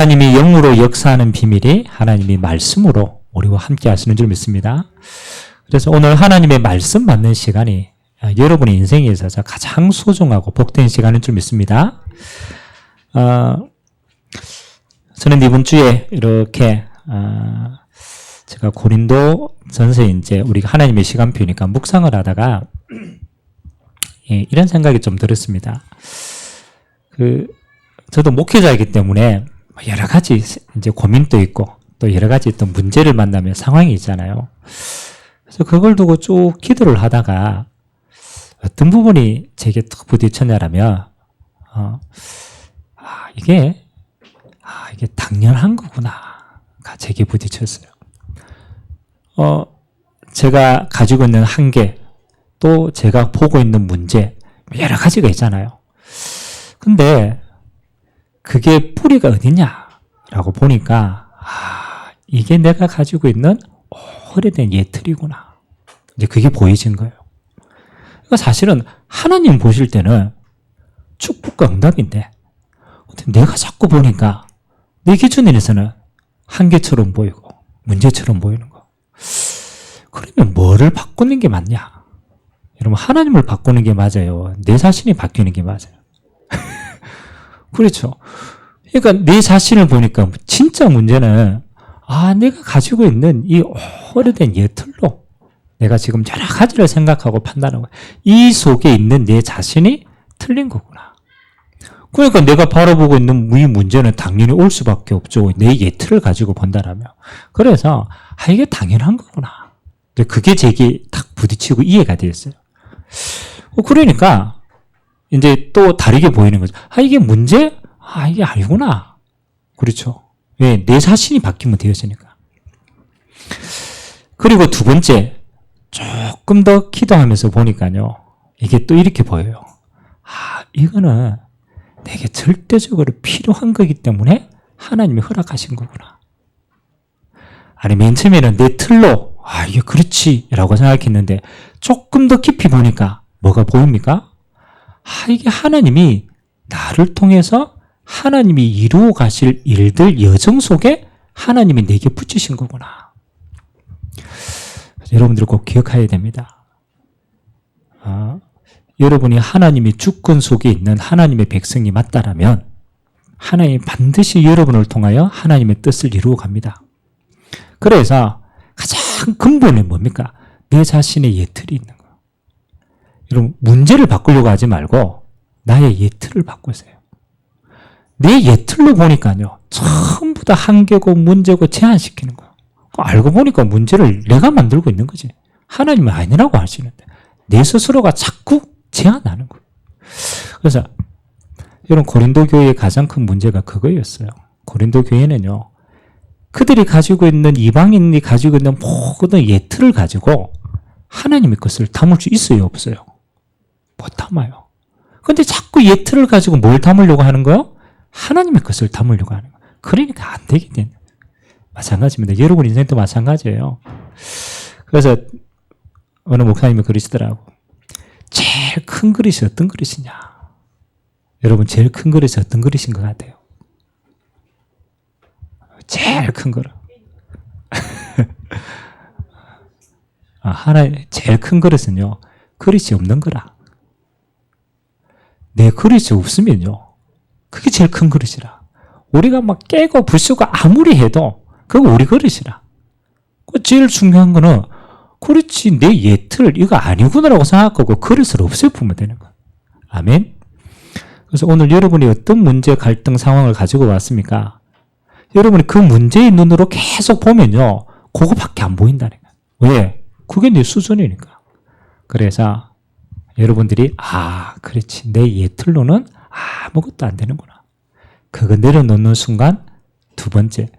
하나님이 영으로 역사하는 비밀이 하나님이 말씀으로 우리와 함께 하시는 줄 믿습니다. 그래서 오늘 하나님의 말씀 받는 시간이 여러분의 인생에 있어서 가장 소중하고 복된 시간인 줄 믿습니다. 저는 이번 주에 이렇게 제가 고린도 전서 이제 우리가 하나님의 시간표니까 묵상을 하다가 이런 생각이 좀 들었습니다. 저도 목회자이기 때문에 여러 가지 이제 고민도 있고 또 여러 가지 또 문제를 만나면 상황이 있잖아요. 그래서 그걸 두고 쭉 기도를 하다가 어떤 부분이 제게 툭 부딪혔냐라면 이게 당연한 거구나가 제게 부딪혔어요. 제가 가지고 있는 한계, 또 제가 보고 있는 문제 여러 가지가 있잖아요. 근데 그게 뿌리가 어디냐라고 보니까 이게 내가 가지고 있는 오래된 예틀이구나. 이제 그게 보여진 거예요. 그러니까 사실은 하나님 보실 때는 축복과 응답인데 내가 자꾸 보니까 내 기준에서는 한계처럼 보이고 문제처럼 보이는 거. 그러면 뭐를 바꾸는 게 맞냐? 여러분, 하나님을 바꾸는 게 맞아요? 내 자신이 바뀌는 게 맞아요? 그렇죠. 그러니까 내 자신을 보니까 진짜 문제는 내가 가지고 있는 이 오래된 예틀로 내가 지금 여러 가지를 생각하고 판단하고 이 속에 있는 내 자신이 틀린 거구나. 그러니까 내가 바라보고 있는 이 문제는 당연히 올 수밖에 없죠. 내 예틀을 가지고 본다라면. 그래서 이게 당연한 거구나. 그게 제게 딱 부딪히고 이해가 되었어요. 그러니까 이제 또 다르게 보이는 거죠. 이게 문제? 이게 아니구나. 그렇죠. 왜? 내 자신이 바뀌면 되었으니까. 그리고 두 번째, 조금 더 기도하면서 보니까요. 이게 또 이렇게 보여요. 이거는 내게 절대적으로 필요한 거기 때문에 하나님이 허락하신 거구나. 아니, 맨 처음에는 내 틀로, 이게 그렇지. 라고 생각했는데, 조금 더 깊이 보니까 뭐가 보입니까? 이게 하나님이 나를 통해서 하나님이 이루어 가실 일들 여정 속에 하나님이 내게 붙이신 거구나. 여러분들 꼭 기억해야 됩니다. 여러분이 하나님이 주권 속에 있는 하나님의 백성이 맞다라면 하나님이 반드시 여러분을 통하여 하나님의 뜻을 이루어 갑니다. 그래서 가장 근본은 뭡니까? 내 자신의 예틀이 있는 거예요. 여러분, 문제를 바꾸려고 하지 말고 나의 예틀을 바꾸세요. 내 예틀로 보니까요, 전부 다 한계고 문제고 제한시키는 거예요. 알고 보니까 문제를 내가 만들고 있는 거지. 하나님은 아니라고 하시는데 내 스스로가 자꾸 제한하는 거예요. 그래서 여러분, 고린도 교회의 가장 큰 문제가 그거였어요. 고린도 교회는요, 그들이 가지고 있는, 이방인이 가지고 있는 모든 예틀을 가지고 하나님의 것을 담을 수 있어요, 없어요? 못 담아요. 근데 자꾸 예틀을 가지고 뭘 담으려고 하는 거예요? 하나님의 것을 담으려고 하는 거예요. 그러니까 안 되게 되는 거예요. 마찬가지입니다. 여러분 인생도 마찬가지예요. 그래서 어느 목사님이 그러시더라고. 제일 큰 그릇이 어떤 그릇이냐? 여러분, 제일 큰 그릇이 어떤 그릇인 것 같아요? 제일 큰 그릇. 제일 큰 그릇은요, 그릇이 없는 거라. 내 그릇이 없으면요, 그게 제일 큰 그릇이라. 우리가 막 깨고 부수고 아무리 해도 그거 우리 그릇이라. 제일 중요한 거는 그렇지, 내 예틀 이거 아니구나라고 생각하고 그릇을 없애보면 되는 거야. 아멘. 그래서 오늘 여러분이 어떤 문제, 갈등 상황을 가지고 왔습니까? 여러분이 그 문제의 눈으로 계속 보면요, 그거밖에 안 보인다는 거야. 왜? 그게 내 수준이니까. 그래서 여러분들이 그렇지, 내 예틀로는 아무것도 안 되는구나. 그거 내려놓는 순간 두 번째,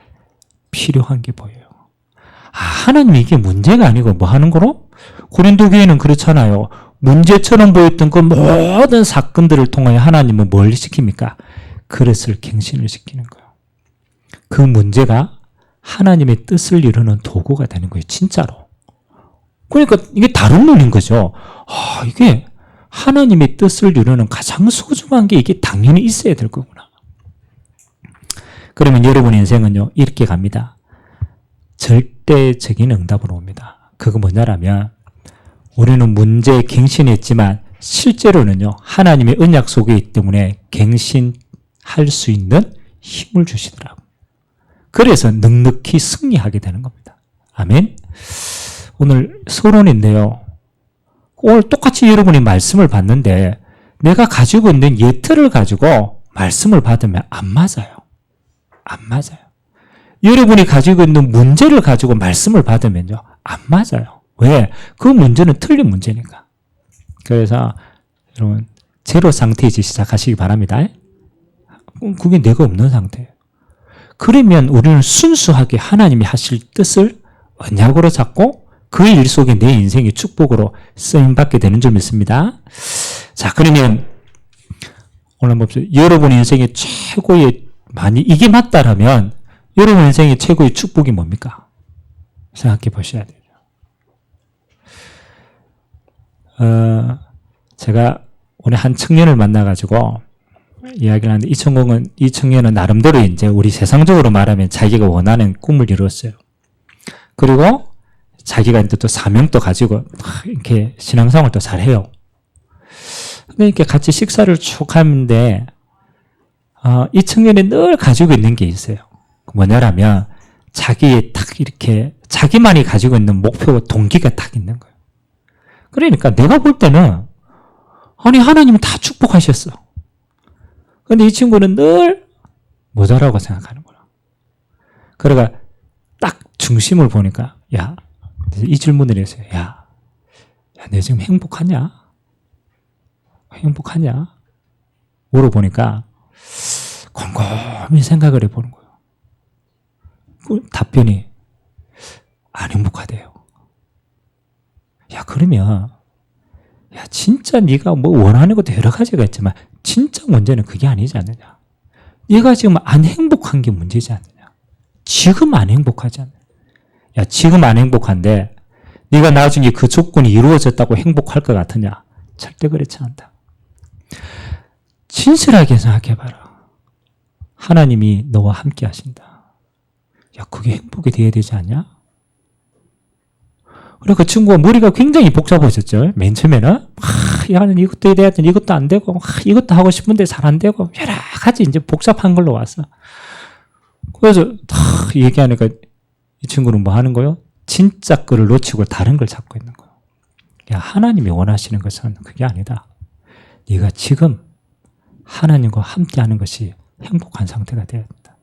필요한 게 보여요. 하나님이 이게 문제가 아니고 뭐 하는 거로? 고린도 교회는 그렇잖아요. 문제처럼 보였던 그 모든 사건들을 통하여 하나님은 뭘 시킵니까? 그릇을 갱신을 시키는 거예요. 그 문제가 하나님의 뜻을 이루는 도구가 되는 거예요, 진짜로. 그러니까 이게 다른 논인 거죠. 이게 하나님의 뜻을 이루는 가장 소중한 게 이게 당연히 있어야 될 거구나. 그러면 여러분의 인생은요, 이렇게 갑니다. 절대적인 응답으로 옵니다. 그거 뭐냐라면, 우리는 문제에 갱신했지만, 실제로는요, 하나님의 언약 속에 있기 때문에 갱신할 수 있는 힘을 주시더라고요. 그래서 넉넉히 승리하게 되는 겁니다. 아멘. 오늘 서론인데요. 오늘 똑같이 여러분이 말씀을 받는데 내가 가지고 있는 예틀을 가지고 말씀을 받으면 안 맞아요. 안 맞아요. 여러분이 가지고 있는 문제를 가지고 말씀을 받으면요, 안 맞아요. 왜? 그 문제는 틀린 문제니까. 그래서 여러분 제로 상태에서 시작하시기 바랍니다. 그게 내가 없는 상태예요. 그러면 우리는 순수하게 하나님이 하실 뜻을 언약으로 잡고 그 일 속에 내 인생의 축복으로 쓰임받게 되는 줄 믿습니다. 자, 그러면 오늘 봅시다. 여러분 인생의 최고의, 만약 이게 맞다라면 여러분 인생의 최고의 축복이 뭡니까? 생각해 보셔야 돼요. 제가 오늘 한 청년을 만나가지고 이야기를 하는데, 이 청년은 나름대로 이제 우리 세상적으로 말하면 자기가 원하는 꿈을 이루었어요. 그리고 자기가 이제 또 사명도 가지고 이렇게 신앙생활도 잘해요. 근데 이렇게 같이 식사를 쭉 하는데, 이 청년이 늘 가지고 있는 게 있어요. 뭐냐라면, 자기의 딱 이렇게, 자기만이 가지고 있는 목표와 동기가 딱 있는 거예요. 그러니까 내가 볼 때는, 아니, 하나님이 다 축복하셨어. 근데 이 친구는 늘 모자라고 생각하는 거야. 그러니까 딱 중심을 보니까, 야, 이 질문을 했어요. 야, 너 지금 행복하냐? 행복하냐? 물어보니까 곰곰이 생각을 해보는 거예요. 그 답변이 안 행복하대요. 야, 그러면 야, 진짜 네가 뭐 원하는 것도 여러 가지가 있지만 진짜 문제는 그게 아니지 않느냐? 네가 지금 안 행복한 게 문제지 않느냐? 지금 안 행복하지 않느냐? 야, 지금 안 행복한데 네가 나중에 그 조건이 이루어졌다고 행복할 것 같으냐? 절대 그렇지 않다. 진실하게 생각해봐라. 하나님이 너와 함께 하신다. 야, 그게 행복이 돼야 되지 않냐? 그래, 그 친구가 머리가 굉장히 복잡해졌죠. 맨 처음에는 야는 이것도 해야 되는데 이것도 안 되고, 이것도 하고 싶은데 잘 안 되고, 여러 가지 이제 복잡한 걸로 왔어. 그래서 다 얘기하니까 이 친구는 뭐 하는 거요? 진짜 거를 놓치고 다른 걸 잡고 있는 거예요. 야, 하나님이 원하시는 것은 그게 아니다. 네가 지금 하나님과 함께하는 것이 행복한 상태가 되어야 된다.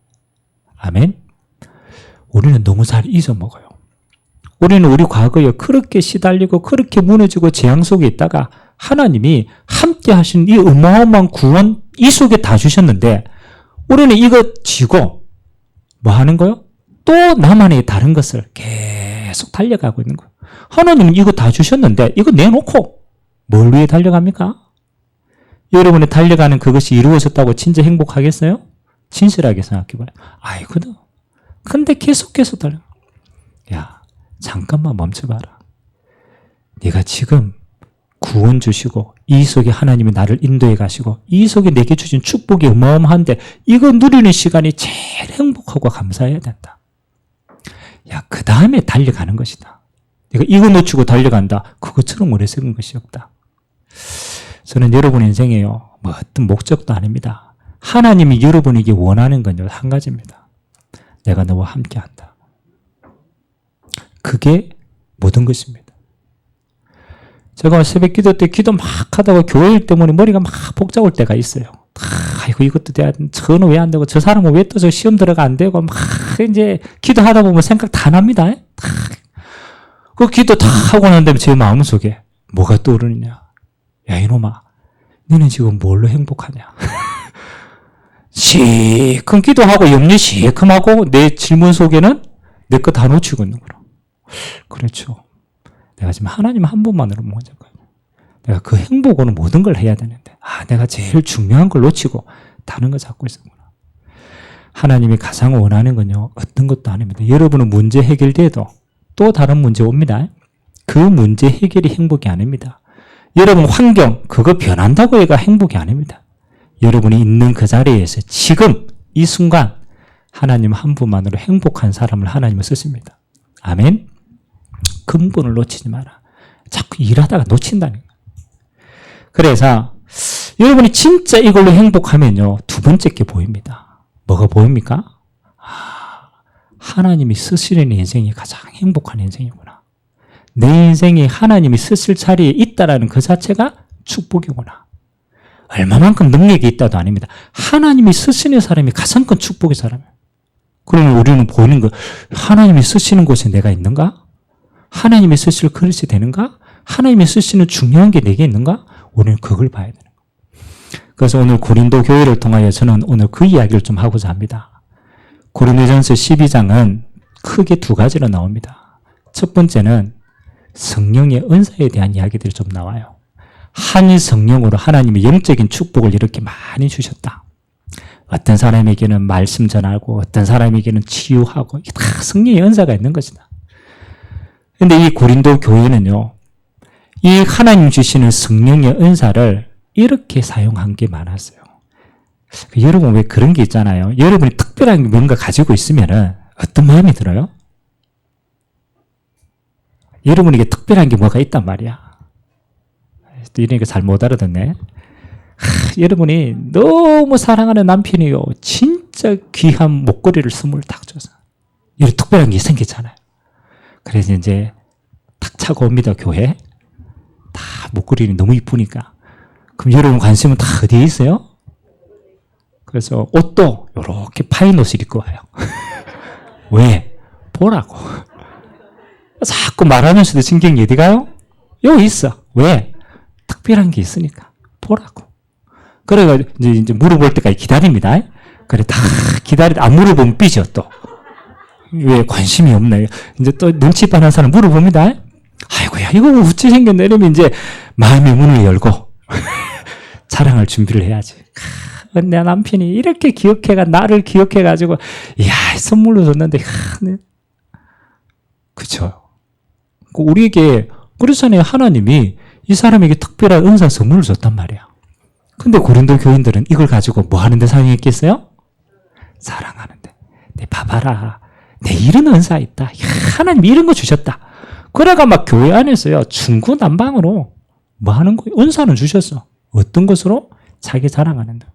아멘. 우리는 너무 잘 잊어먹어요. 우리는 우리 과거에 그렇게 시달리고 그렇게 무너지고 재앙 속에 있다가 하나님이 함께 하신 이 어마어마한 구원 이 속에 다 주셨는데, 우리는 이거 쥐고 뭐 하는 거요? 또 나만의 다른 것을 계속 달려가고 있는 거예요. 하나님은 이거 다 주셨는데 이거 내놓고 뭘 위해 달려갑니까? 여러분이 달려가는 그것이 이루어졌다고 진짜 행복하겠어요? 진실하게 생각해봐요. 아이거든. 근데 계속 달려. 야, 잠깐만 멈춰봐라. 네가 지금 구원 주시고 이 속에 하나님이 나를 인도해 가시고 이 속에 내게 주신 축복이 어마어마한데 이거 누리는 시간이 제일 행복하고 감사해야 된다. 야, 그 다음에 달려가는 것이다. 네가 이거 놓치고 달려간다. 그것처럼 오래 세운 것이 없다. 저는 여러분 인생에요, 뭐 어떤 목적도 아닙니다. 하나님이 여러분에게 원하는 건 한 가지입니다. 내가 너와 함께한다. 그게 모든 것입니다. 제가 새벽 기도 때 기도 막 하다가 교회 일 때문에 머리가 막 복잡할 때가 있어요. 아이고, 이것도 돼야 되는데, 저는 왜 안 되고, 저 사람은 왜 또 저 시험 들어가 안 되고, 막 이제 기도하다 보면 생각 다 납니다. 그 기도 다 하고 난 다음에 제 마음속에 뭐가 떠오르느냐. 야, 이놈아, 너는 지금 뭘로 행복하냐? 시큰 기도하고 염려 시큼하고 내 질문 속에는 내 거 다 놓치고 있는 거라. 그렇죠. 내가 지금 하나님 한 분만으로 먼저 거예요. 내가 그 행복으로 모든 걸 해야 되는데, 내가 제일 중요한 걸 놓치고 다른 거 잡고 있었구나. 하나님이 가장 원하는 건요, 어떤 것도 아닙니다. 여러분은 문제 해결돼도 또 다른 문제 옵니다. 그 문제 해결이 행복이 아닙니다. 여러분 환경, 그거 변한다고 해가 행복이 아닙니다. 여러분이 있는 그 자리에서 지금 이 순간 하나님 한 분만으로 행복한 사람을 하나님은 쓰십니다. 아멘. 근본을 놓치지 마라. 자꾸 일하다가 놓친다는 거예요. 그래서 여러분이 진짜 이걸로 행복하면요, 두 번째 게 보입니다. 뭐가 보입니까? 하나님이 쓰시는 인생이 가장 행복한 인생이구나. 내 인생이 하나님이 쓰실 자리에 있다라는 그 자체가 축복이구나. 얼마만큼 능력이 있다도 아닙니다. 하나님이 쓰시는 사람이 가장 큰 축복의 사람이에요. 그러면 우리는 보이는 거, 하나님이 쓰시는 곳에 내가 있는가? 하나님이 쓰실 그릇이 되는가? 하나님이 쓰시는 중요한 게 내게 있는가? 우리는 그걸 봐야 되는 거예요. 그래서 오늘 고린도 교회를 통하여 저는 오늘 그 이야기를 좀 하고자 합니다. 고린도전서 12장은 크게 두 가지로 나옵니다. 첫 번째는 성령의 은사에 대한 이야기들이 좀 나와요. 한 성령으로 하나님이 영적인 축복을 이렇게 많이 주셨다. 어떤 사람에게는 말씀 전하고 어떤 사람에게는 치유하고 이게 다 성령의 은사가 있는 것이다. 그런데 이 고린도 교회는요, 이 하나님 주시는 성령의 은사를 이렇게 사용한 게 많았어요. 여러분 왜 그런 게 있잖아요. 여러분이 특별한 게 뭔가 가지고 있으면은 어떤 마음이 들어요? 여러분에게 특별한 게 뭐가 있단 말이야. 이러니까 잘 못 알아듣네. 여러분이 너무 사랑하는 남편이요, 진짜 귀한 목걸이를 선물을 딱 줘서 이런 특별한 게 생겼잖아요. 그래서 이제 탁 차고 옵니다, 교회. 다 목걸이는 너무 이쁘니까. 그럼 여러분 관심은 다 어디에 있어요? 그래서 옷도 이렇게 파인 옷을 입고 와요. 왜? 보라고. 자꾸 말하면서도 신경이 어디 가요? 여기 있어. 왜? 특별한 게 있으니까. 보라고. 그래가지고 이제 물어볼 때까지 기다립니다. 그래, 다 기다리다 안 물어보면 삐져 또. 왜 관심이 없나요? 이제 또 눈치 빠른 사람 물어봅니다. 아이고야, 이거 어찌 생겼나? 이러면 이제 마음의 문을 열고 자랑할 준비를 해야지. 내 남편이 이렇게 나를 기억해가지고, 이야, 선물로 줬는데, 그쵸. 우리에게, 그렇잖아요. 하나님이 이 사람에게 특별한 은사 선물을 줬단 말이야. 근데 고린도 교인들은 이걸 가지고 뭐 하는데 사용했겠어요? 사랑하는데. 내 봐봐라. 내 이런 은사 있다. 야, 하나님이 이런 거 주셨다. 그래가 막 교회 안에서요, 중구난방으로 뭐 하는 거예요? 은사는 주셨어. 어떤 것으로? 자기 자랑하는데.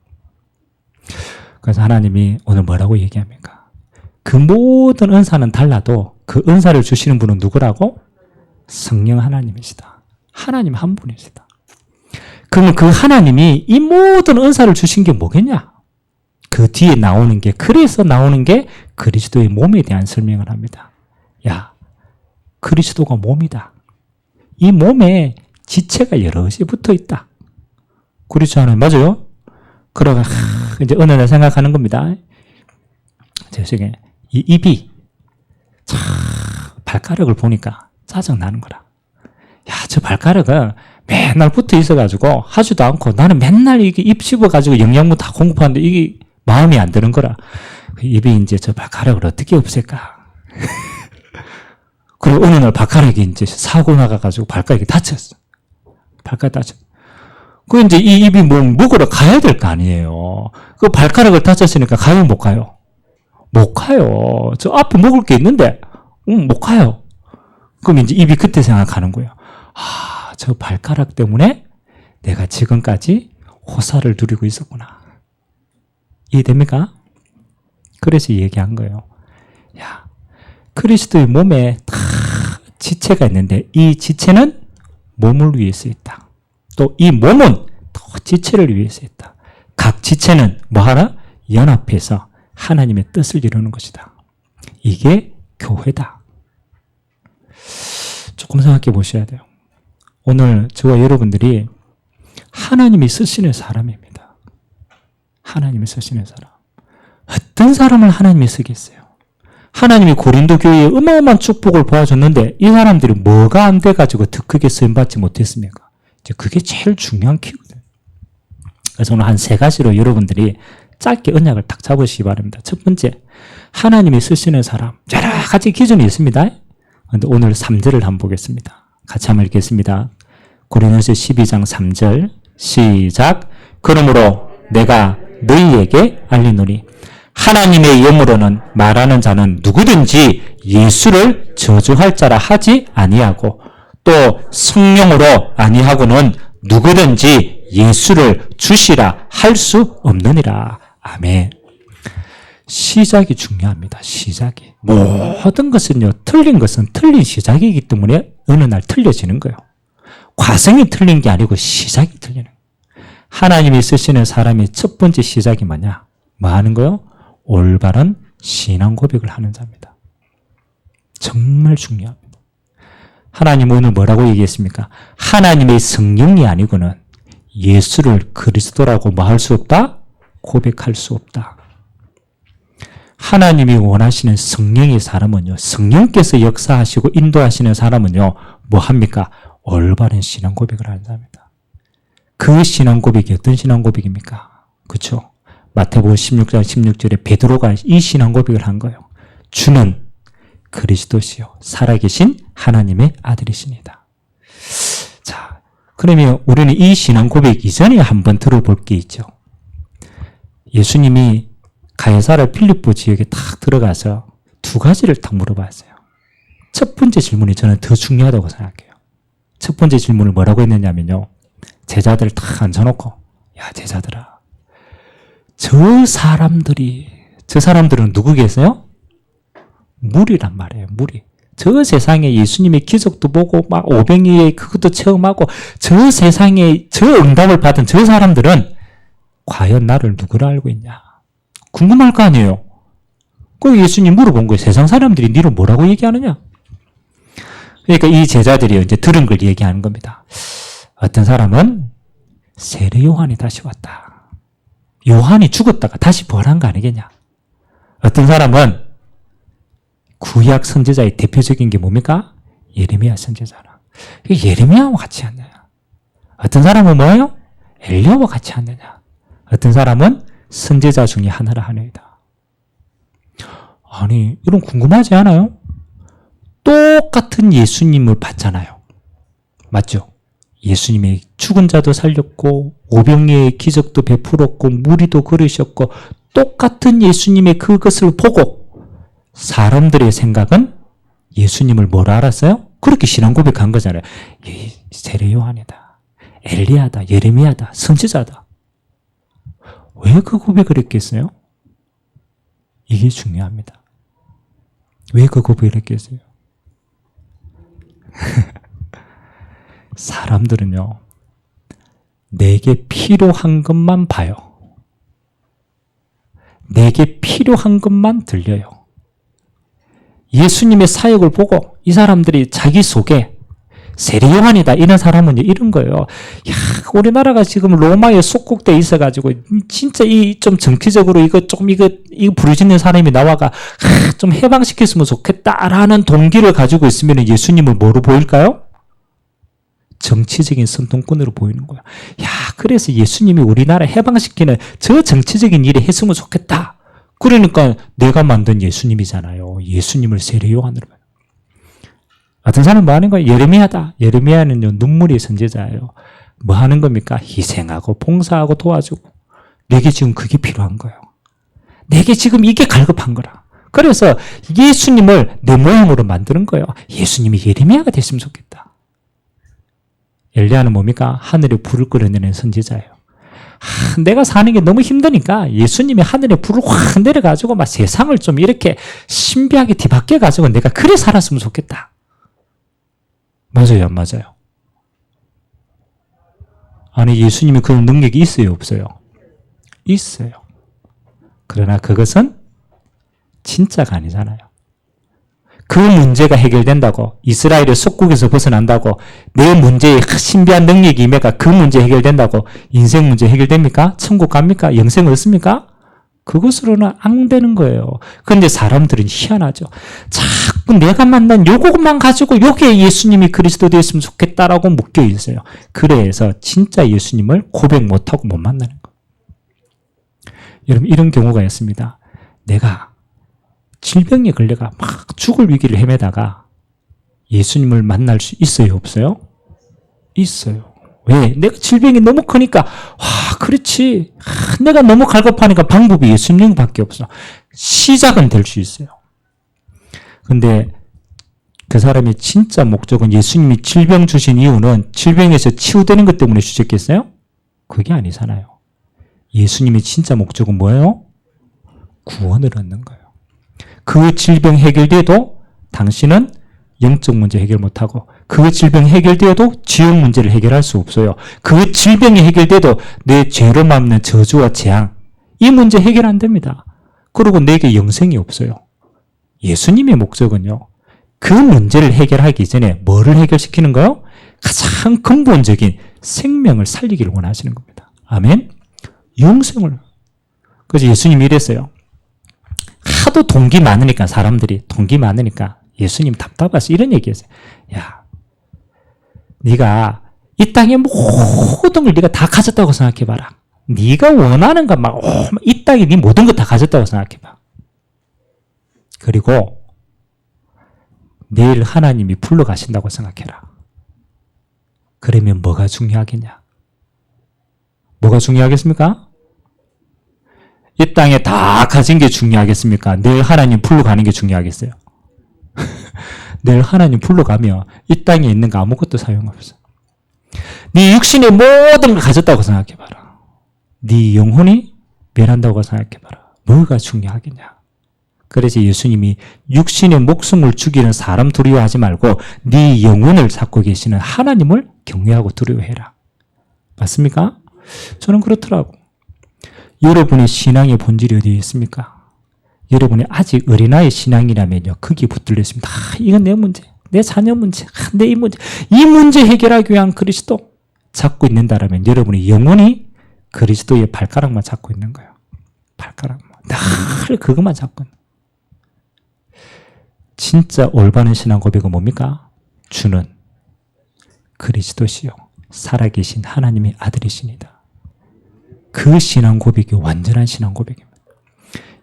그래서 하나님이 오늘 뭐라고 얘기합니까? 그 모든 은사는 달라도 그 은사를 주시는 분은 누구라고? 성령 하나님이시다. 하나님 한 분이시다. 그러면 그 하나님이 이 모든 은사를 주신 게 뭐겠냐? 그 뒤에 나오는 게, 그래서 나오는 게 그리스도의 몸에 대한 설명을 합니다. 야, 그리스도가 몸이다. 이 몸에 지체가 여럿이 붙어 있다. 그렇지 않아요? 맞아요? 그러가 이제 어느 날 생각하는 겁니다. 저기 이 입이 참 발가락을 보니까 짜증 나는 거라. 야, 저 발가락은 맨날 붙어 있어가지고 하지도 않고 나는 맨날 이게 입 씹어가지고 영양분 다 공급하는데 이게 마음이 안 드는 거라. 입이 이제 저 발가락을 어떻게 없앨까? 그리고 어느 날 발가락이 이제 사고 나가가지고 발가락이 다쳤어. 발가락 다쳤어. 그 이제 이 입이 뭐 먹으러 가야 될 거 아니에요. 그 발가락을 다쳤으니까 가요, 못 가요? 못 가요. 저 앞에 먹을 게 있는데, 못 가요. 그럼 이제 입이 그때 생각하는 거예요. 아, 저 발가락 때문에 내가 지금까지 호사를 누리고 있었구나. 이해됩니까? 그래서 얘기한 거예요. 야, 그리스도의 몸에 다 지체가 있는데 이 지체는 몸을 위해서 있다. 또 이 몸은 또 지체를 위해서 있다. 각 지체는 뭐하나? 연합해서 하나님의 뜻을 이루는 것이다. 이게 교회다. 조금 생각해 보셔야 돼요. 오늘 저와 여러분들이 하나님이 쓰시는 사람입니다. 하나님이 쓰시는 사람. 어떤 사람을 하나님이 쓰겠어요? 하나님이 고린도 교회에 어마어마한 축복을 보여줬는데 이 사람들이 뭐가 안 돼가지고 더 크게 쓰임받지 못했습니까? 이제 그게 제일 중요한 키거든요. 그래서 오늘 한 세 가지로 여러분들이 짧게 언약을 딱 잡으시기 바랍니다. 첫 번째, 하나님이 쓰시는 사람. 여러 가지 기준이 있습니다. 그런데 오늘 3절을 한번 보겠습니다. 같이 한번 읽겠습니다. 고린도서 12장 3절 시작. 그러므로 내가 너희에게 알리노니 하나님의 영으로는 말하는 자는 누구든지 예수를 저주할 자라 하지 아니하고 또 성령으로 아니하고는 누구든지 예수를 주시라 할 수 없느니라. 아멘. 시작이 중요합니다. 시작이. 모든 것은요, 틀린 것은 틀린 시작이기 때문에 어느 날 틀려지는 거예요. 과정이 틀린 게 아니고 시작이 틀리는 거예요. 하나님이 쓰시는 사람의 첫 번째 시작이 뭐냐? 뭐 하는 거요? 올바른 신앙 고백을 하는 자입니다. 정말 중요합니다. 하나님 오늘 뭐라고 얘기했습니까? 하나님의 성령이 아니고는 예수를 그리스도라고 뭐 할 수 없다? 고백할 수 없다. 하나님이 원하시는 성령의 사람은요, 성령께서 역사하시고 인도하시는 사람은요, 뭐 합니까? 올바른 신앙 고백을 하는 사람입니다. 그 신앙 고백이 어떤 신앙 고백입니까? 그렇죠? 마태복음 16장 16절에 베드로가 이 신앙 고백을 한 거예요. 주는 그리스도시요 살아계신 하나님의 아들이십니다. 자, 그러면 우리는 이 신앙 고백 이전에 한번 들어볼 게 있죠. 예수님이 가이사랴 필리포 지역에 딱 들어가서 두 가지를 딱 물어봤어요. 첫 번째 질문이 저는 더 중요하다고 생각해요. 첫 번째 질문을 뭐라고 했느냐면요. 제자들을 딱 앉혀놓고, 야, 제자들아. 저 사람들은 누구 계세요? 무리란 말이에요, 무리. 저 세상에 예수님의 기적도 보고, 막 오병이의 그것도 체험하고, 저 세상에 저 응답을 받은 저 사람들은 과연 나를 누구라 알고 있냐? 궁금할 거 아니에요? 그 예수님 물어본 거예요. 세상 사람들이 니를 뭐라고 얘기하느냐? 그러니까 이 제자들이 이제 들은 걸 얘기하는 겁니다. 어떤 사람은 세례 요한이 다시 왔다. 요한이 죽었다가 다시 부활한 거 아니겠냐? 어떤 사람은 구약 선지자의 대표적인 게 뭡니까? 예레미야 선지자라. 예레미야와 같이 하느냐? 어떤 사람은 뭐예요? 엘리야와 같이 하느냐? 어떤 사람은 선지자 중에 하나라 하나이다. 아니, 이런 궁금하지 않아요? 똑같은 예수님을 봤잖아요. 맞죠? 예수님이 죽은 자도 살렸고 오병이의 기적도 베풀었고 무리도 걸으셨고 똑같은 예수님의 그것을 보고 사람들의 생각은 예수님을 뭐라 알았어요? 그렇게 신앙 고백한 거잖아요. 세례 요한이다. 엘리야다. 예레미야다. 선지자다. 왜 그 고백을 했겠어요? 이게 중요합니다. 왜 그 고백을 했겠어요? 사람들은요, 내게 필요한 것만 봐요. 내게 필요한 것만 들려요. 예수님의 사역을 보고 이 사람들이 자기 속에 세례 요한이다 이런 사람은 이런 거예요. 야, 우리나라가 지금 로마에 속국돼 있어가지고 진짜 이 좀 정치적으로 이거 부르짖는 사람이 나와가 좀 해방시켰으면 좋겠다라는 동기를 가지고 있으면 예수님을 뭐로 보일까요? 정치적인 선동꾼으로 보이는 거야. 야, 그래서 예수님이 우리나라 해방시키는 저 정치적인 일에 했으면 좋겠다. 그러니까 내가 만든 예수님이잖아요. 예수님을 세례 요한으로 봐요. 어떤 사람은 뭐 하는 거예요? 예레미야다. 예레미야는요, 눈물의 선지자예요. 뭐 하는 겁니까? 희생하고 봉사하고 도와주고. 내게 지금 그게 필요한 거예요. 내게 지금 이게 갈급한 거라. 그래서 예수님을 내 모양으로 만드는 거예요. 예수님이 예레미야가 됐으면 좋겠다. 엘리야는 뭡니까? 하늘에 불을 끌어내는 선지자예요. 내가 사는 게 너무 힘드니까 예수님이 하늘에 불을 확 내려가지고 막 세상을 좀 이렇게 신비하게 뒤바뀌어 가지고 내가 그래 살았으면 좋겠다. 맞아요, 안 맞아요? 아니, 예수님이 그런 능력이 있어요, 없어요? 있어요. 그러나 그것은 진짜가 아니잖아요. 그 문제가 해결된다고, 이스라엘의 속국에서 벗어난다고, 내 문제에 신비한 능력이 임해가 그 문제 해결된다고 인생 문제 해결됩니까? 천국 갑니까? 영생 얻습니까? 그것으로는 안 되는 거예요. 그런데 사람들은 희한하죠. 자꾸 내가 만난 요것만 가지고 요게 예수님이 그리스도 되었으면 좋겠다라고 묶여 있어요. 그래서 진짜 예수님을 고백 못하고 못 만나는 거예요. 여러분, 이런 경우가 있습니다. 내가 질병에 걸려가 막 죽을 위기를 헤매다가 예수님을 만날 수 있어요, 없어요? 있어요. 왜? 내가 질병이 너무 크니까 그렇지. 내가 너무 갈급하니까 방법이 예수님밖에 없어. 시작은 될 수 있어요. 근데 그 사람이 진짜 목적은 예수님이 질병 주신 이유는 질병에서 치유되는 것 때문에 주셨겠어요? 그게 아니잖아요. 예수님의 진짜 목적은 뭐예요? 구원을 얻는 거예요. 그 질병 해결돼도 당신은 영적 문제 해결 못하고, 그 질병 해결되어도 지역 문제를 해결할 수 없어요. 그 질병이 해결돼도 내 죄로 막는 저주와 재앙, 이 문제 해결 안 됩니다. 그리고 내게 영생이 없어요. 예수님의 목적은요, 그 문제를 해결하기 전에 뭐를 해결시키는 거요? 가장 근본적인 생명을 살리기를 원하시는 겁니다. 아멘? 영생을. 그래서 예수님이 이랬어요. 하도 동기 많으니까, 사람들이 동기 많으니까 예수님 답답해서 이런 얘기했어요. 야, 네가 이 땅의 모든 걸 네가 다 가졌다고 생각해봐라. 네가 원하는 것 막 이 땅에 네 모든 것 다 가졌다고 생각해봐. 그리고 내일 하나님이 불러가신다고 생각해라. 그러면 뭐가 중요하겠냐? 뭐가 중요하겠습니까? 이 땅에 다 가진 게 중요하겠습니까? 내일 하나님 불러가는 게 중요하겠어요? 내일 하나님 불러가면 이 땅에 있는 거 아무것도 소용없어. 네 육신의 모든 걸 가졌다고 생각해봐라. 네 영혼이 멸한다고 생각해봐라. 뭐가 중요하겠냐? 그래서 예수님이 육신의 목숨을 죽이는 사람 두려워하지 말고 네 영혼을 찾고 계시는 하나님을 경외하고 두려워해라. 맞습니까? 저는 그렇더라고. 여러분의 신앙의 본질이 어디에 있습니까? 여러분이 아직 어린아이 신앙이라면요, 거기에 붙들려 있습니다. 이건 내 문제, 내 자녀 문제, 내 이 문제, 이 문제 해결하기 위한 그리스도 잡고 있는다라면 여러분의 영혼이 그리스도의 발가락만 잡고 있는 거예요. 발가락만. 늘 그것만 잡고 있는 거예요. 진짜 올바른 신앙 고백은 뭡니까? 주는 그리스도시요 살아계신 하나님의 아들이시니다. 그 신앙 고백이 완전한 신앙 고백입니다.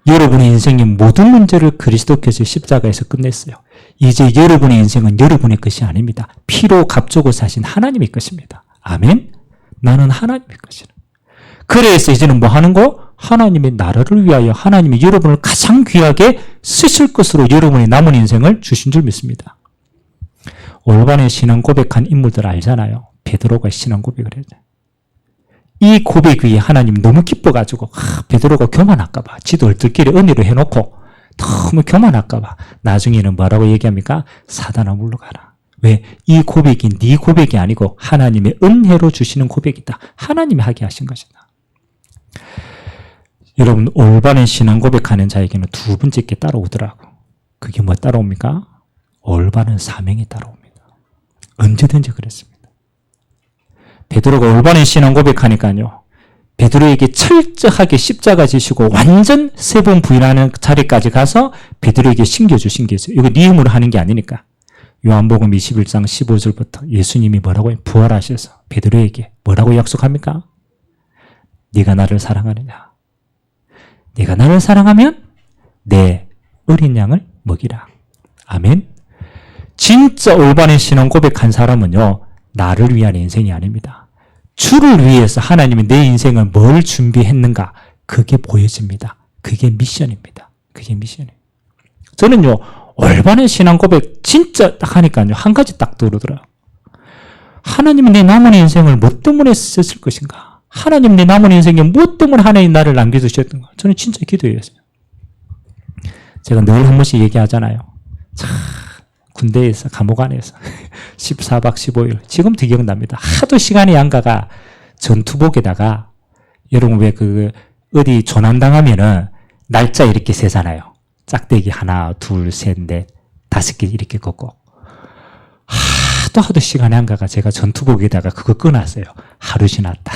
여러분의 인생의 모든 문제를 그리스도께서 십자가에서 끝냈어요. 이제 여러분의 인생은 여러분의 것이 아닙니다. 피로 값주고 사신 하나님의 것입니다. 아멘? 나는 하나님의 것이다. 그래서 이제는 뭐 하는 거? 하나님의 나라를 위하여 하나님이 여러분을 가장 귀하게 쓰실 것으로 여러분의 남은 인생을 주신 줄 믿습니다. 올바른 신앙 고백한 인물들 알잖아요. 베드로가 신앙 고백을 했죠. 이 고백 위에 하나님 너무 기뻐가지고 베드로가 교만할까봐 지도 얼떨결에 은혜로 해놓고 너무 교만할까봐 나중에는 뭐라고 얘기합니까? 사단아 물러가라. 왜? 이 고백이 네 고백이 아니고 하나님의 은혜로 주시는 고백이다. 하나님이 하게 하신 것이다. 여러분, 올바른 신앙 고백하는 자에게는 두 번째 게 따라오더라고. 그게 뭐 따라옵니까? 올바른 사명이 따라옵니다. 언제든지 그랬습니다. 베드로가 올바른 신앙 고백하니까요, 베드로에게 철저하게 십자가 지시고 완전 세 번 부인하는 자리까지 가서 베드로에게 신겨주신 게 있어요. 이거 네 힘으로 하는 게 아니니까. 요한복음 21장 15절부터 예수님이 뭐라고 부활하셔서 베드로에게 뭐라고 약속합니까? 네가 나를 사랑하느냐? 네가 나를 사랑하면 내 어린 양을 먹이라. 아멘. 진짜 올바른 신앙 고백한 사람은요, 나를 위한 인생이 아닙니다. 주를 위해서 하나님이 내 인생을 뭘 준비했는가, 그게 보여집니다. 그게 미션입니다. 그게 미션이에요. 저는요, 올바른 신앙 고백 진짜 딱 하니까요, 한 가지 딱 떠오르더라고요. 하나님이 내 남은 인생을 뭐 때문에 쓰실 것인가? 하나님 내 남은 인생에 무엇 때문에 하나님 나를 남겨두셨던가? 저는 진짜 기도했어요. 제가 늘 한 번씩 얘기하잖아요. 참, 군대에서, 감옥 안에서 14박 15일. 지금도 기억납니다. 하도 시간이 안 가가 전투복에다가, 여러분 왜 어디 조난당하면은 날짜 이렇게 세잖아요. 짝대기 하나, 둘, 셋, 넷, 5개 이렇게 걷고. 하도 시간이 안 가가 제가 전투복에다가 그거 꺼놨어요. 하루 지났다.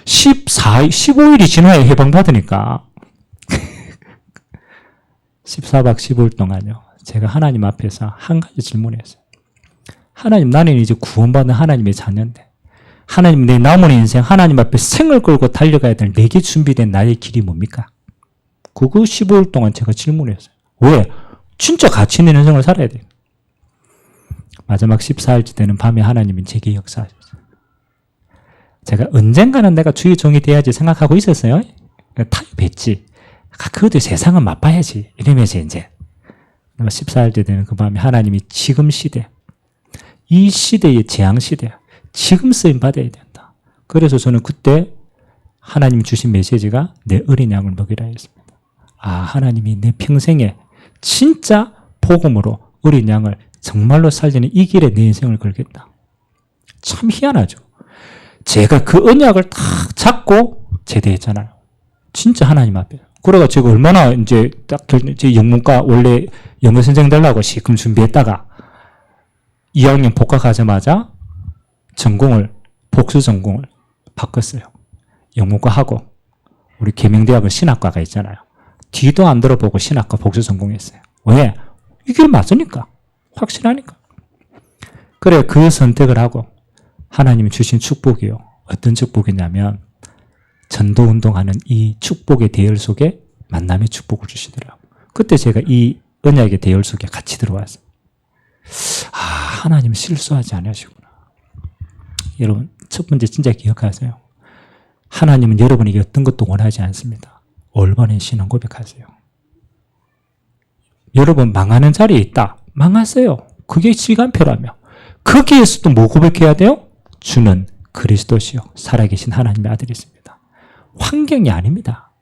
15일이 지나야 해방받으니까. 14박 15일 동안요, 제가 하나님 앞에서 한 가지 질문했어요. 하나님, 나는 이제 구원받은 하나님의 자녀인데, 하나님 내 남은 인생 하나님 앞에 생을 걸고 달려가야 될 내게 준비된 나의 길이 뭡니까? 그거 15일 동안 제가 질문했어요. 왜? 진짜 가치 있는 인생을 살아야 돼요. 마지막 14일째 되는 밤에 하나님은 제게 역사하셨어요. 제가 언젠가는 내가 주의 종이 돼야지 생각하고 있었어요. 타협했지. 그것도 세상은 맛봐야지. 이러면서 이제 14일 때 되는 그 밤에 하나님이 지금 시대, 이 시대의 재앙 시대, 지금 쓰임 받아야 된다. 그래서 저는 그때 하나님이 주신 메시지가 내 어린 양을 먹이라 했습니다. 하나님이 내 평생에 진짜 복음으로 어린 양을 정말로 살리는 이 길에 내 인생을 걸겠다. 참 희한하죠. 제가 그 언약을 딱 잡고 제대했잖아요. 진짜 하나님 앞에. 그래가 제가 얼마나 이제 딱 제 영문과 원래 영어 선생 되려고 시금 준비했다가 2학년 복학하자마자 복수 전공을 바꿨어요. 영문과 하고 우리 계명대학은 신학과가 있잖아요. 뒤도 안 들어보고 신학과 복수 전공했어요. 왜? 이 길 맞으니까. 확실하니까. 그래 그 선택을 하고 하나님이 주신 축복이요. 어떤 축복이냐면 전도운동하는 이 축복의 대열 속에 만남의 축복을 주시더라고요. 그때 제가 이 언약의 대열 속에 같이 들어왔어요. 하나님 실수하지 않으시구나. 여러분 첫 번째 진짜 기억하세요. 하나님은 여러분에게 어떤 것도 원하지 않습니다. 올바른 신앙 고백하세요. 여러분 망하는 자리에 있다. 망하세요. 그게 시간표라며. 거기에서도 뭐 고백해야 돼요? 주는 그리스도시요 살아계신 하나님의 아들이십니다. 환경이 아닙니다.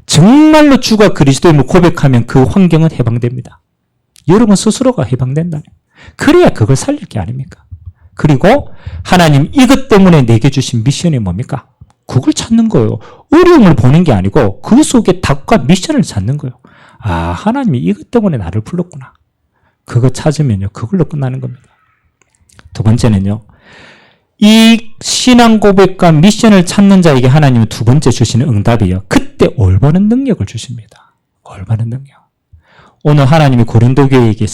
정말로 주가 그리스도임을 고백하면 그 환경은 해방됩니다. 여러분 스스로가 해방된다네. 그래야 그걸 살릴 게 아닙니까? 그리고 하나님 이것 때문에 내게 주신 미션이 뭡니까? 그걸 찾는 거예요. 어려움을 보는 게 아니고 그 속에 답과 미션을 찾는 거예요. 하나님이 이것 때문에 나를 불렀구나. 그거 찾으면요. 그걸로 끝나는 겁니다. 두 번째는요. 이 신앙 고백과 미션을 찾는 자에게 하나님은 두 번째 주시는 응답이요. 그때 올바른 능력을 주십니다. 올바른 능력. 오늘 하나님이 고린도 교회에게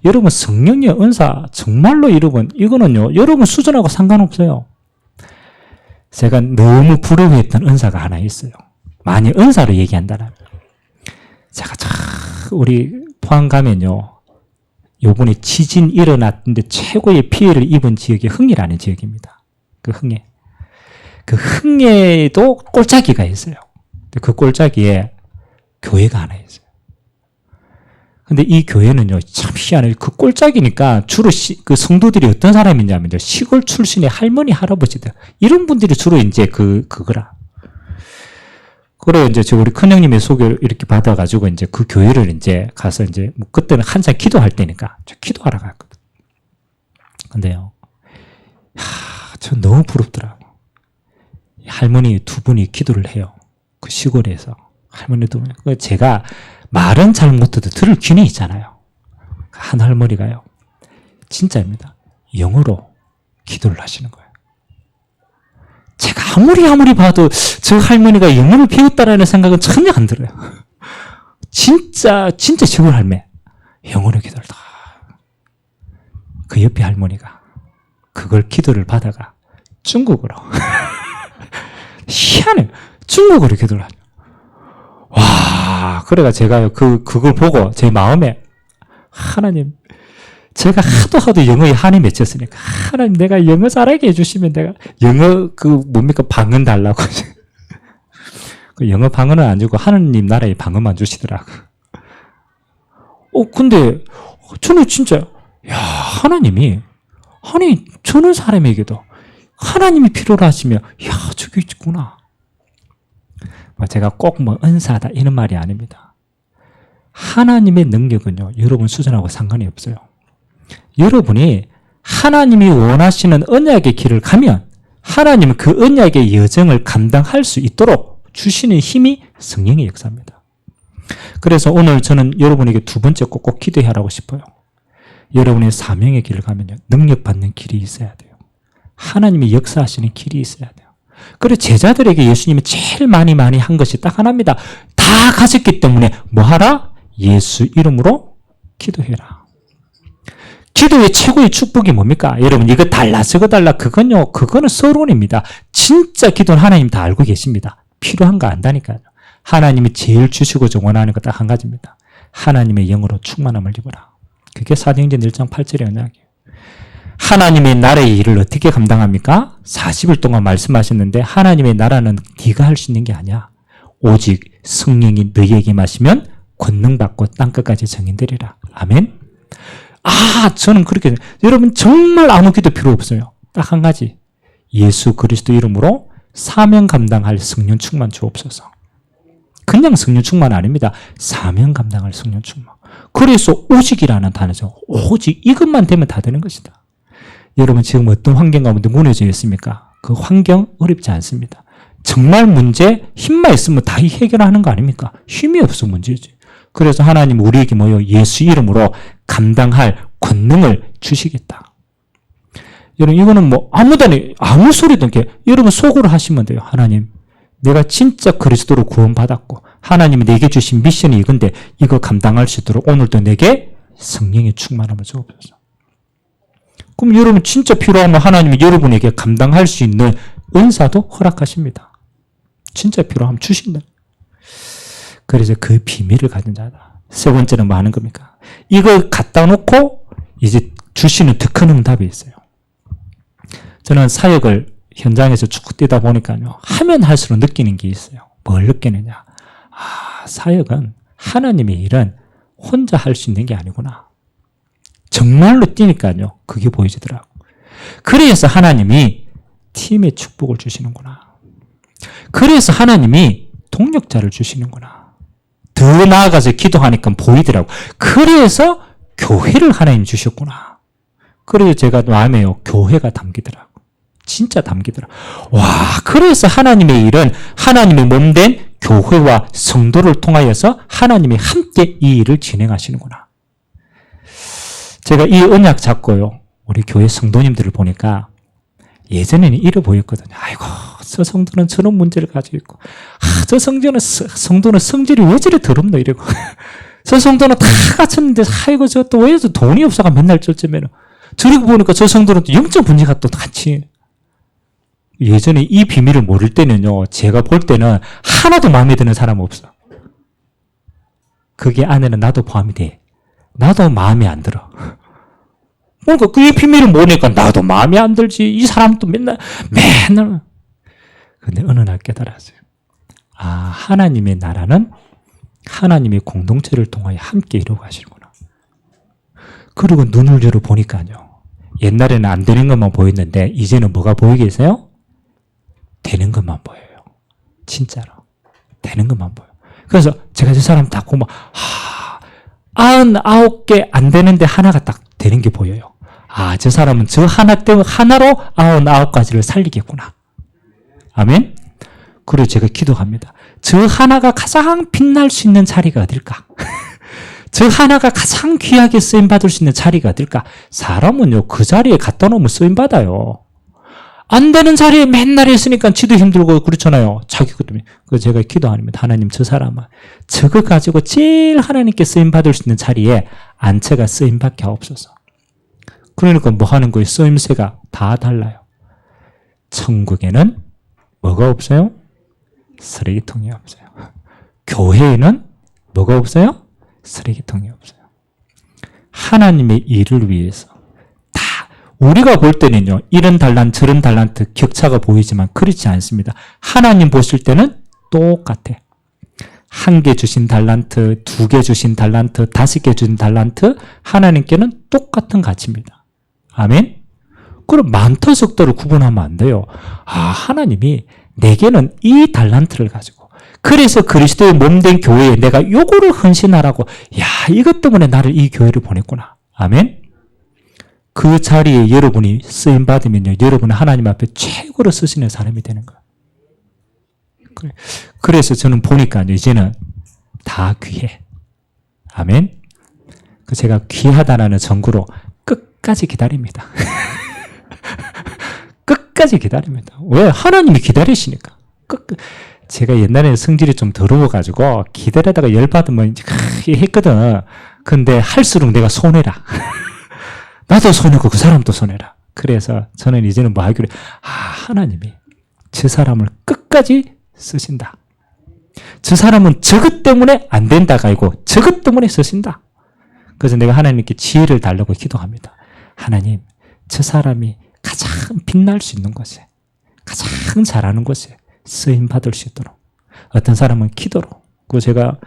여러분 성령의 은사 정말로 여러분 이거는요. 여러분 수준하고 상관없어요. 제가 너무 부러워했던 은사가 하나 있어요. 많이 은사로 얘기한다라면. 제가 우리 포항 가면요. 요번에 지진 일어났는데 최고의 피해를 입은 지역이 흥이라는 지역입니다. 그 흥에. 그 흥에도 꼴짜기가 있어요. 그 꼴짜기에 교회가 하나 있어요. 근데 이 교회는요, 참 희한해요. 그 꼴짜기니까 주로 그 성도들이 어떤 사람이냐면요, 시골 출신의 할머니, 할아버지들. 이런 분들이 주로 이제 그거라. 그래, 이제 우리 큰형님의 소개를 이렇게 받아가지고 이제 그 교회를 이제 가서 이제, 뭐 그때는 한참 기도할 때니까, 저 기도하러 갔거든. 근데요, 전 너무 부럽더라고. 할머니 두 분이 기도를 해요. 그 시골에서. 할머니 두 분. 제가 말은 잘 못해도 들을 귀는 있잖아요. 한 할머니가요. 진짜입니다. 영어로 기도를 하시는 거예요. 제가 아무리 봐도 저 할머니가 영어를 배웠다라는 생각은 전혀 안 들어요. 진짜 시골 할매. 영어로 기도를 다. 그 옆에 할머니가 그걸 기도를 받아가 중국어로. 희한해요. 중국어로 기도를 하죠. 와, 그래가 제가요, 그걸 보고 제 마음에, 하나님, 제가 하도 영어에 한이 맺혔으니까, 하나님, 내가 영어 잘하게 해주시면 내가, 영어, 방언 달라고. 그 영어 방언은 안 주고, 하나님 나라의 방언만 주시더라고. 근데, 저는 진짜, 하나님이, 아니, 저는 사람에게도, 하나님이 필요로 하시면, 저기 있구나. 제가 꼭 은사다 이런 말이 아닙니다. 하나님의 능력은요, 여러분 수준하고 상관이 없어요. 여러분이 하나님이 원하시는 언약의 길을 가면 하나님은 그 언약의 여정을 감당할 수 있도록 주시는 힘이 성령의 역사입니다. 그래서 오늘 저는 여러분에게 두 번째 꼭 기도하라고 싶어요. 여러분의 사명의 길을 가면요, 능력받는 길이 있어야 돼요. 하나님이 역사하시는 길이 있어야 돼요. 그래 제자들에게 예수님이 제일 많이 한 것이 딱 하나입니다. 다 가졌기 때문에 뭐 하라? 예수 이름으로 기도해라. 기도의 최고의 축복이 뭡니까? 여러분 이거 달라 저거 달라 그거는 서론입니다. 진짜 기도는 하나님 다 알고 계십니다. 필요한 거 안다니까요. 하나님이 제일 주시고 원하는 거 딱 한 가지입니다. 하나님의 영으로 충만함을 입어라. 그게 사도행전 1장 8절의 언약이에요. 하나님의 나라의 일을 어떻게 감당합니까? 40일 동안 말씀하셨는데 하나님의 나라는 네가 할 수 있는 게 아니야. 오직 성령이 너희에게 마시면 권능받고 땅끝까지 증인되리라. 아멘. 저는 그렇게 여러분 정말 아무 기도 필요 없어요. 딱 한 가지. 예수 그리스도 이름으로 사명 감당할 성령 충만 주옵소서. 그냥 성령 충만 아닙니다. 사명 감당할 성령 충만. 그래서 오직이라는 단어죠. 오직 이것만 되면 다 되는 것이다. 여러분 지금 어떤 환경 가운데 무너져 있습니까? 그 환경 어렵지 않습니다. 정말 문제 힘만 있으면 다 해결하는 거 아닙니까? 힘이 없어 문제지. 그래서 하나님 우리에게 예수 이름으로 감당할 권능을 주시겠다. 여러분 이거는 아무 소리도 이렇게 여러분 속으로 하시면 돼요. 하나님 내가 진짜 그리스도로 구원받았고 하나님이 내게 주신 미션이 이건데 이거 감당할 수 있도록 오늘도 내게 성령의 충만함을 주옵소서. 그럼 여러분 진짜 필요하면 하나님이 여러분에게 감당할 수 있는 은사도 허락하십니다. 진짜 필요하면 주신다. 그래서 그 비밀을 가진 자다. 세 번째는 뭐 하는 겁니까? 이걸 갖다 놓고 이제 주시는 더 큰 응답이 있어요. 저는 사역을 현장에서 쭉 뛰다 보니까요. 하면 할수록 느끼는 게 있어요. 뭘 느끼느냐. 사역은 하나님의 일은 혼자 할 수 있는 게 아니구나. 정말로 뛰니까요. 그게 보여지더라고. 그래서 하나님이 팀의 축복을 주시는구나. 그래서 하나님이 동력자를 주시는구나. 더 나아가서 기도하니까 보이더라고. 그래서 교회를 하나님 주셨구나. 그래서 제가 마음에 교회가 담기더라고. 진짜 담기더라고. 그래서 하나님의 일은 하나님의 몸된 교회와 성도를 통하여서 하나님이 함께 이 일을 진행하시는구나. 제가 이 언약 잡고요. 우리 교회 성도님들을 보니까 예전에는 이래 보였거든요. 아이고, 저 성도는 저런 문제를 가지고 있고, 저 성도는 성질이 왜 저래 더럽노 이러고, 저 성도는 다 갖췄는데, 아이고, 저 또 왜 돈이 없어가 맨날 저쯤에는. 저러고 보니까 저 성도는 또 영적 문제가 또 같이. 예전에 이 비밀을 모를 때는요, 제가 볼 때는 하나도 마음에 드는 사람 없어. 그게 안에는 나도 포함이 돼. 나도 마음에 안 들어. 그러니까 그 비밀을 모르니까 나도 마음에 안 들지. 이 사람도 맨날. 근데 어느 날 깨달았어요. 하나님의 나라는 하나님의 공동체를 통하여 함께 이루어가시는구나. 그리고 눈을 열어 보니까요. 옛날에는 안 되는 것만 보였는데 이제는 뭐가 보이겠어요? 되는 것만 보여요. 진짜로. 되는 것만 보여요. 그래서 제가 저 사람 딱 보면 99개 안 되는데 하나가 딱 되는 게 보여요. 저 사람은 저 하나 때문에 하나로 99가지를 살리겠구나. 아멘? 그리고 제가 기도합니다. 저 하나가 가장 빛날 수 있는 자리가 어딜까? 저 하나가 가장 귀하게 쓰임받을 수 있는 자리가 어딜까? 사람은요, 그 자리에 갖다 놓으면 쓰임받아요. 안 되는 자리에 맨날 있으니까 지도 힘들고 그렇잖아요. 자기 것 때문에. 그래서 제가 기도합니다. 하나님, 저 사람은 저거 가지고 제일 하나님께 쓰임받을 수 있는 자리에 안채가 쓰임받게 하옵소서. 그러니까 뭐 하는 거예요? 쓰임새가 다 달라요. 천국에는 뭐가 없어요? 쓰레기통이 없어요. 교회에는 뭐가 없어요? 쓰레기통이 없어요. 하나님의 일을 위해서 다 우리가 볼 때는요. 이런 달란트 저런 달란트 격차가 보이지만 그렇지 않습니다. 하나님 보실 때는 똑같아. 1개 주신 달란트, 2개 주신 달란트, 5개 주신 달란트 하나님께는 똑같은 가치입니다. 아멘? 그럼 많다 적다를 구분하면 안 돼요. 하나님이 내게는 이 달란트를 가지고 그래서 그리스도의 몸된 교회에 내가 요거를 헌신하라고 이것 때문에 나를 이 교회를 보냈구나. 아멘? 그 자리에 여러분이 쓰임받으면요. 여러분은 하나님 앞에 최고로 쓰시는 사람이 되는 거예요. 그래서 저는 보니까 이제는 다 귀해. 아멘? 제가 귀하다라는 전구로 끝까지 기다립니다. 끝까지 기다립니다. 왜? 하나님이 기다리시니까. 제가 옛날에 성질이 좀 더러워가지고 기다리다가 열받으면 이제 했거든. 근데 할수록 내가 손해라. 나도 손해고 그 사람도 손해라. 그래서 저는 이제는 뭐 하기로 하나님이 저 사람을 끝까지 쓰신다. 저 사람은 저것 때문에 안 된다가 아니고 저것 때문에 쓰신다. 그래서 내가 하나님께 지혜를 달라고 기도합니다. 하나님, 저 사람이 가장 빛날 수 있는 곳에, 가장 잘하는 곳에 쓰임 받을 수 있도록. 어떤 사람은 기도로. 그 제가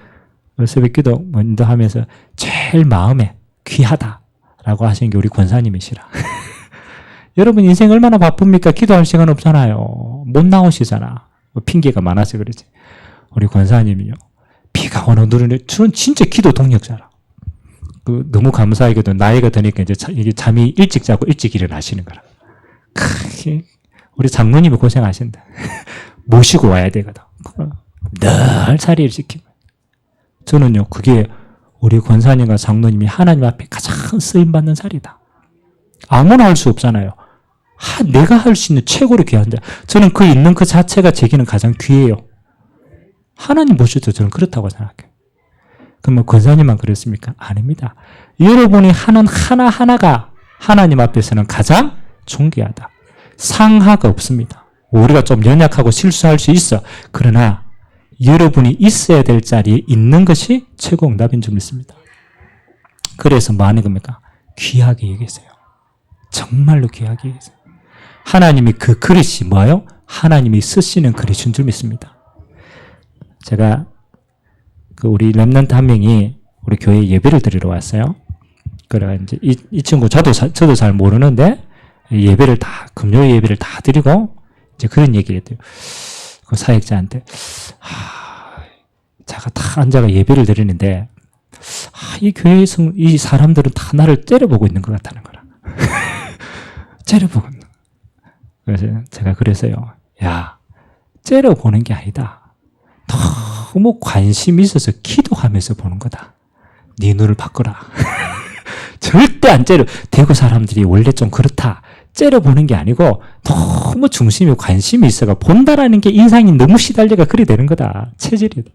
새벽 기도 인도하면서 제일 마음에 귀하다라고 하신 게 우리 권사님이시라. 여러분 인생 얼마나 바쁩니까? 기도할 시간 없잖아요. 못 나오시잖아. 핑계가 많아서 그러지. 우리 권사님이요. 비가 오는 누르는 저는 진짜 기도 동력자라. 너무 감사하게도 나이가 드니까 이제 이게 잠이 일찍 자고 일찍 일어나시는 거라. 우리 장로님이 고생하신다. 모시고 와야 되거든. 늘 자리를 지키고. 저는요, 그게 우리 권사님과 장로님이 하나님 앞에 가장 쓰임받는 자리다. 아무나 할 수 없잖아요. 내가 할 수 있는 최고로 귀한데, 저는 그 있는 그 자체가 제게는 가장 귀해요. 하나님 모셔도 저는 그렇다고 생각해요. 그러면 권사님만 그랬습니까? 아닙니다. 여러분이 하는 하나하나가 하나님 앞에서는 가장 존귀하다. 상하가 없습니다. 우리가 좀 연약하고 실수할 수 있어. 그러나 여러분이 있어야 될 자리에 있는 것이 최고 응답인 줄 믿습니다. 그래서 뭐 하는 겁니까? 귀하게 여기세요. 정말로 귀하게 여기세요. 하나님이 그 그릇이 뭐예요? 하나님이 쓰시는 그릇인 줄 믿습니다. 제가 우리 렘넌트 한 명이 우리 교회에 예배를 드리러 왔어요. 그래 이제 이 친구 저도 잘 모르는데 예배를 다 금요일 예배를 다 드리고 이제 그런 얘기를 했대요. 그 사역자한테 제가 다 앉아가 예배를 드리는데 이 교회에서 이 사람들은 다 나를 째려보고 있는 것 같다는 거라. 째려보고 있는. 그래서 제가 그래서요. 야, 째려보는 게 아니다. 너무 관심이 있어서 기도하면서 보는 거다. 네 눈을 바꿔라. 절대 안 째려. 대구 사람들이 원래 좀 그렇다. 째려보는 게 아니고 너무 중심이 관심이 있어가 본다라는 게 인상이 너무 시달려가 그리 되는 거다. 체질이다.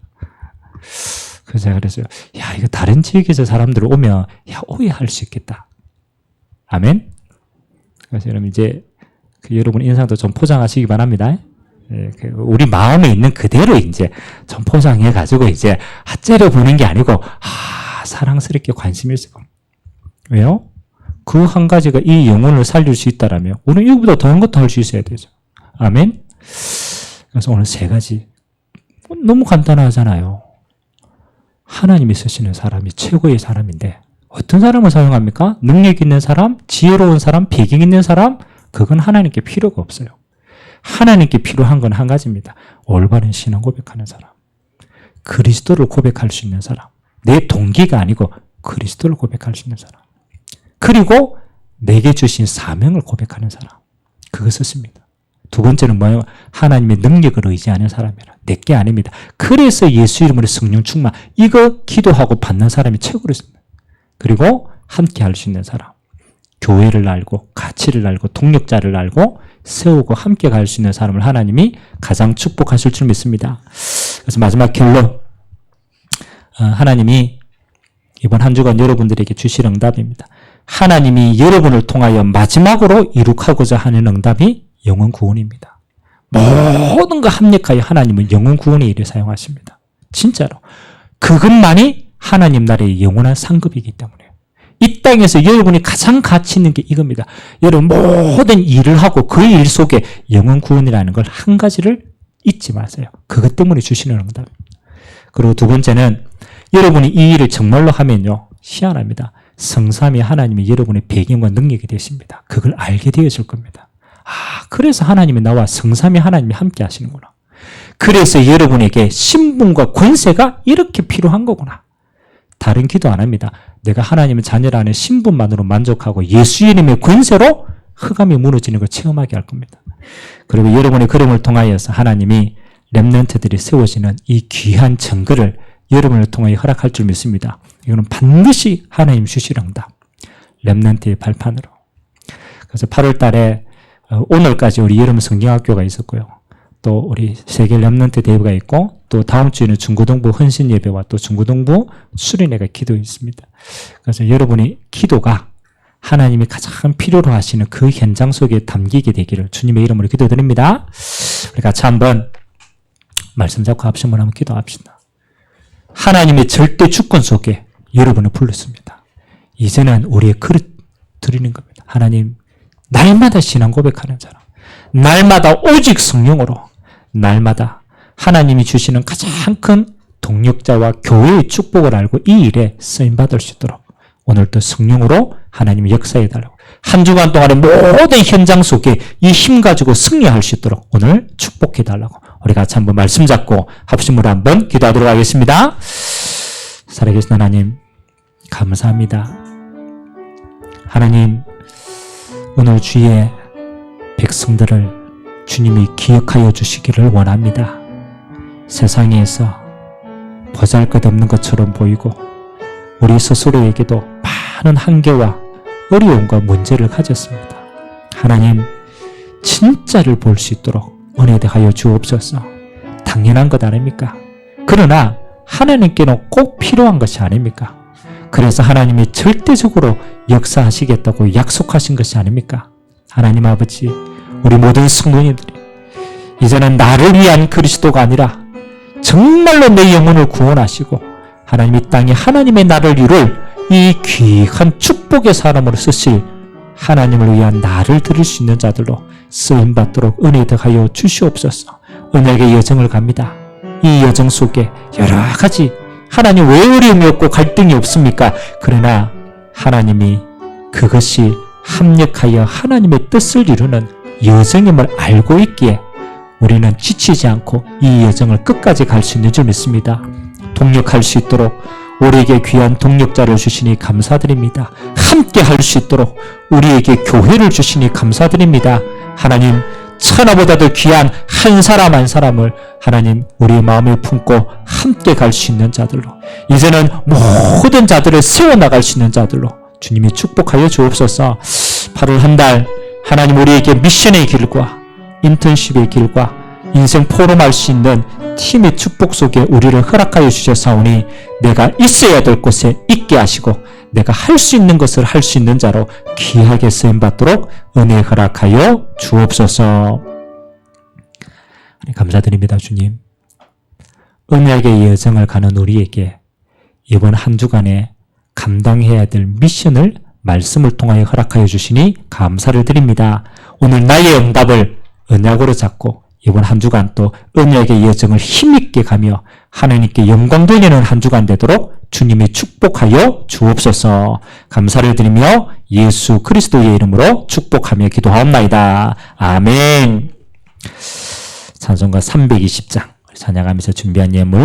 그래서 제가 그랬어요. 야, 이거 다른 지역에서 사람들 오면 오해할 수 있겠다. 아멘? 그래서 여러분 이제 여러분 인상도 좀 포장하시기 바랍니다. 우리 마음에 있는 그대로 이제 좀 포장해가지고 이제 째려보는 게 아니고 사랑스럽게 관심이 있어. 왜요? 그 한 가지가 이 영혼을 살릴 수 있다라면 우리는 이거보다 더한 것도 할 수 있어야 되죠. 아멘? 그래서 오늘 세 가지 너무 간단하잖아요. 하나님이 쓰시는 사람이 최고의 사람인데 어떤 사람을 사용합니까? 능력 있는 사람, 지혜로운 사람, 배경 있는 사람 그건 하나님께 필요가 없어요. 하나님께 필요한 건 한 가지입니다. 올바른 신앙 고백하는 사람. 그리스도를 고백할 수 있는 사람. 내 동기가 아니고 그리스도를 고백할 수 있는 사람. 그리고 내게 주신 사명을 고백하는 사람. 그거 썼습니다. 두 번째는 뭐예요? 하나님의 능력을 의지하는 사람이라. 내게 아닙니다. 그래서 예수 이름으로 성령 충만. 이거 기도하고 받는 사람이 최고로 있습니다. 그리고 함께 할 수 있는 사람. 교회를 알고 가치를 알고 동력자를 알고 세우고 함께 갈 수 있는 사람을 하나님이 가장 축복하실 줄 믿습니다. 그래서 마지막 결론. 하나님이 이번 한 주간 여러분들에게 주실 응답입니다. 하나님이 여러분을 통하여 마지막으로 이룩하고자 하는 응답이 영혼 구원입니다. 모든 거 합력하여 하나님은 영혼 구원의 일에 사용하십니다. 진짜로. 그것만이 하나님 나라의 영원한 상급이기 때문에 이 땅에서 여러분이 가장 가치 있는 게 이겁니다. 여러분 모든 일을 하고 그 일 속에 영혼 구원이라는 걸 한 가지를 잊지 마세요. 그것 때문에 주시는 응답입니다. 그리고 두 번째는 여러분이 이 일을 정말로 하면요. 희한합니다. 성삼위 하나님이 여러분의 배경과 능력이 되십니다. 그걸 알게 되어질 겁니다. 그래서 하나님이 나와 성삼위 하나님이 함께 하시는구나. 그래서 여러분에게 신분과 권세가 이렇게 필요한 거구나. 다른 기도 안 합니다. 내가 하나님의 자녀라는 신분만으로 만족하고 예수 이름의 권세로 흑암이 무너지는 걸 체험하게 할 겁니다. 그리고 여러분의 걸음을 통하여서 하나님이 렘넌트들이 세워지는 이 귀한 증거를 여러분을 통하여 허락할 줄 믿습니다. 이거는 반드시 하나님 주실 응답. 렘넌트의 발판으로. 그래서 8월 달에 오늘까지 우리 여름 성경학교가 있었고요. 또 우리 세계 렘넌트 대회가 있고 또 다음 주에는 중고등부 헌신 예배와 또 중고등부 수련회가 기도 있습니다. 그래서 여러분의 기도가 하나님이 가장 필요로 하시는 그 현장 속에 담기게 되기를 주님의 이름으로 기도드립니다. 우리 같이 한번 말씀 잡고 합심을 한번 기도합시다. 하나님의 절대 주권 속에 여러분을 불렀습니다. 이제는 우리의 그릇 드리는 겁니다. 하나님, 날마다 신앙 고백하는 사람, 날마다 오직 성령으로, 날마다 하나님이 주시는 가장 큰 동력자와 교회의 축복을 알고 이 일에 쓰임받을 수 있도록 오늘도 성령으로 하나님이 역사해달라고, 한 주간 동안의 모든 현장 속에 이 힘 가지고 승리할 수 있도록 오늘 축복해달라고, 우리 같이 한번 말씀 잡고 합심으로 한번 기도하도록 하겠습니다. 살아계신 하나님 감사합니다. 하나님, 오늘 주의 백성들을 주님이 기억하여 주시기를 원합니다. 세상에서 보잘것없는 것처럼 보이고 우리 스스로에게도 많은 한계와 어려움과 문제를 가졌습니다. 하나님, 진짜를 볼 수 있도록 은혜 하여 주옵소서. 당연한 것 아닙니까? 그러나 하나님께는 꼭 필요한 것이 아닙니까? 그래서 하나님이 절대적으로 역사하시겠다고 약속하신 것이 아닙니까? 하나님 아버지, 우리 모든 성도님들이 이제는 나를 위한 그리스도가 아니라 정말로 내 영혼을 구원하시고 하나님 이 땅에 하나님의 나를 이룰 이 귀한 축복의 사람으로 쓰실 하나님을 위한 나를 드릴 수 있는 자들로 쓰임받도록 은혜 더하여 주시옵소서. 은혜의 여정을 갑니다. 이 여정 속에 여러 가지 하나님 왜 어려움이 없고 갈등이 없습니까? 그러나 하나님이 그것이 합력하여 하나님의 뜻을 이루는 여정임을 알고 있기에 우리는 지치지 않고 이 여정을 끝까지 갈 수 있는 줄 믿습니다. 동력할 수 있도록 우리에게 귀한 동력자를 주시니 감사드립니다. 함께 할 수 있도록 우리에게 교회를 주시니 감사드립니다. 하나님, 천하보다도 귀한 한 사람 한 사람을 하나님 우리의 마음에 품고 함께 갈 수 있는 자들로, 이제는 모든 자들을 세워나갈 수 있는 자들로 주님이 축복하여 주옵소서. 8월 한 달 하나님 우리에게 미션의 길과 인턴십의 길과 인생 포럼할 수 있는 팀의 축복 속에 우리를 허락하여 주셨사오니 내가 있어야 될 곳에 있게 하시고 내가 할 수 있는 것을 할 수 있는 자로 귀하게 쓰임받도록 은혜 허락하여 주옵소서. 감사드립니다. 주님, 은혜의 여정을 가는 우리에게 이번 한 주간에 감당해야 될 미션을 말씀을 통하여 허락하여 주시니 감사를 드립니다. 오늘 나의 응답을 언약으로 잡고 이번 한 주간 또 은혜의 여정을 힘있게 가며 하나님께 영광 돌리는 한 주간 되도록 주님이 축복하여 주옵소서. 감사를 드리며 예수 그리스도의 이름으로 축복하며 기도하옵나이다. 아멘. 찬송가 320장 찬양하면서 준비한 예물